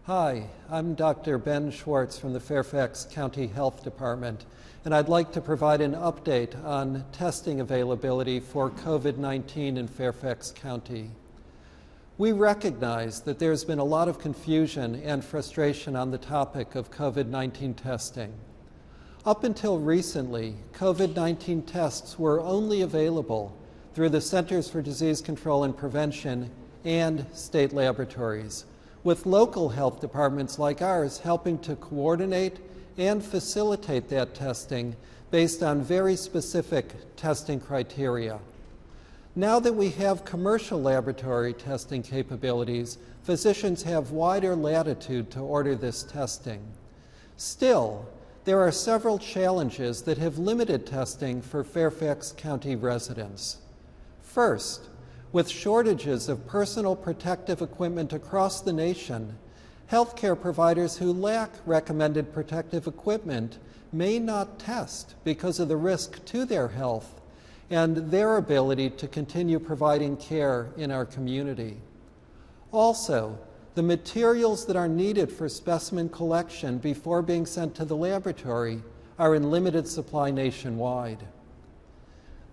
Hi, I'm Dr. Ben Schwartz from the Fairfax County Health Department, and I'd like to provide an update on testing availability for COVID-19 in Fairfax County. We recognize that there's been a lot of confusion and frustration on the topic of COVID-19 testing. Up until recently, COVID-19 tests were only available through the Centers for Disease Control and Prevention and state laboratories, with local health departments like ours helping to coordinate and facilitate that testing based on very specific testing criteria. Now that we have commercial laboratory testing capabilities, physicians have wider latitude to order this testing. Still, there are several challenges that have limited testing for Fairfax County residents. First, with shortages of personal protective equipment across the nation, healthcare providers who lack recommended protective equipment may not test because of the risk to their health and their ability to continue providing care in our community. Also, the materials that are needed for specimen collection before being sent to the laboratory are in limited supply nationwide.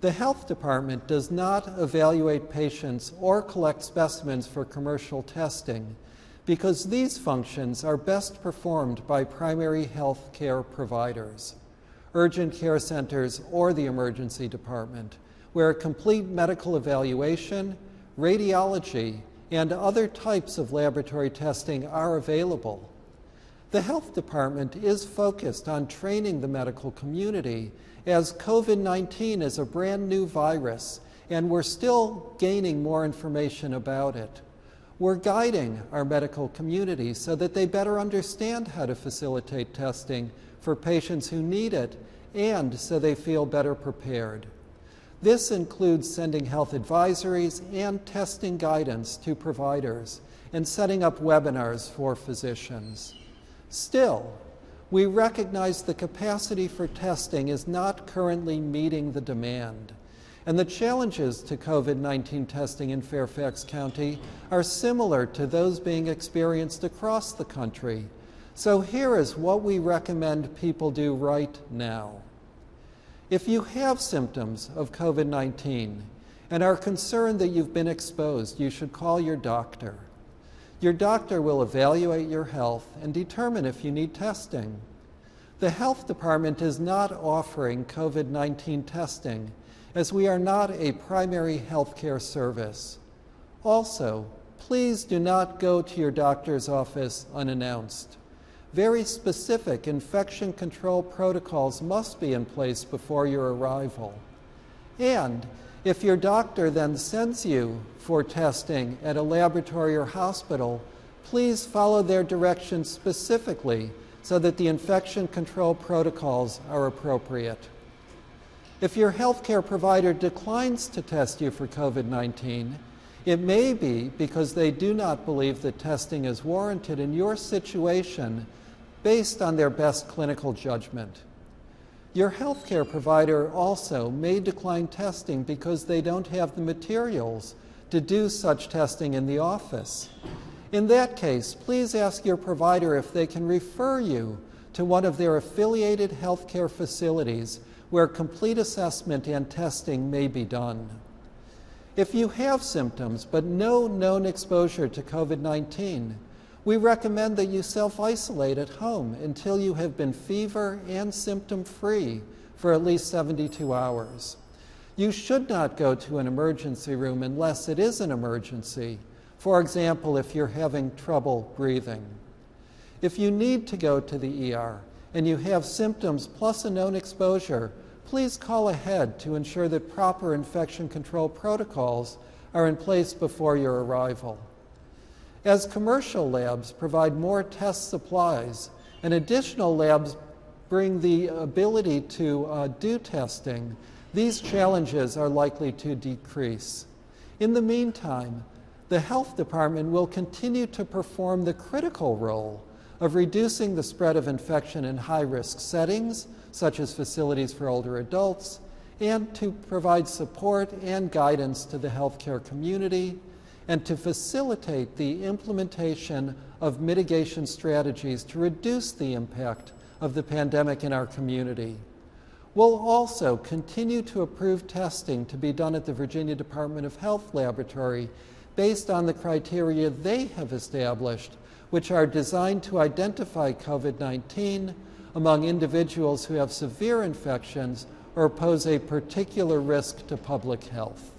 The health department does not evaluate patients or collect specimens for commercial testing because these functions are best performed by primary health care providers, urgent care centers, or the emergency department, where complete medical evaluation, radiology, and other types of laboratory testing are available. The health department is focused on training the medical community as COVID-19 is a brand new virus and we're still gaining more information about it. We're guiding our medical community so that they better understand how to facilitate testing for patients who need it and so they feel better prepared. This includes sending health advisories and testing guidance to providers and setting up webinars for physicians. Still, we recognize the capacity for testing is not currently meeting the demand, and the challenges to COVID-19 testing in Fairfax County are similar to those being experienced across the country. So here is what we recommend people do right now. If you have symptoms of COVID-19 and are concerned that you've been exposed, you should call your doctor. Your doctor will evaluate your health and determine if you need testing. The health department is not offering COVID-19 testing as we are not a primary health care service. Also, please do not go to your doctor's office unannounced. Very specific infection control protocols must be in place before your arrival. And if your doctor then sends you for testing at a laboratory or hospital, please follow their directions specifically so that the infection control protocols are appropriate. If your healthcare provider declines to test you for COVID-19, it may be because they do not believe that testing is warranted in your situation based on their best clinical judgment. Your healthcare provider also may decline testing because they don't have the materials to do such testing in the office. In that case, please ask your provider if they can refer you to one of their affiliated healthcare facilities where complete assessment and testing may be done. If you have symptoms but no known exposure to COVID-19, we recommend that you self-isolate at home until you have been fever and symptom-free for at least 72 hours. You should not go to an emergency room unless it is an emergency. For example, if you're having trouble breathing. If you need to go to the ER and you have symptoms plus a known exposure, please call ahead to ensure that proper infection control protocols are in place before your arrival. As commercial labs provide more test supplies and additional labs bring the ability to do testing, these challenges are likely to decrease. In the meantime, the health department will continue to perform the critical role of reducing the spread of infection in high-risk settings, such as facilities for older adults, and to provide support and guidance to the healthcare community, and to facilitate the implementation of mitigation strategies to reduce the impact of the pandemic in our community. We'll also continue to approve testing to be done at the Virginia Department of Health Laboratory based on the criteria they have established, which are designed to identify COVID-19 among individuals who have severe infections or pose a particular risk to public health.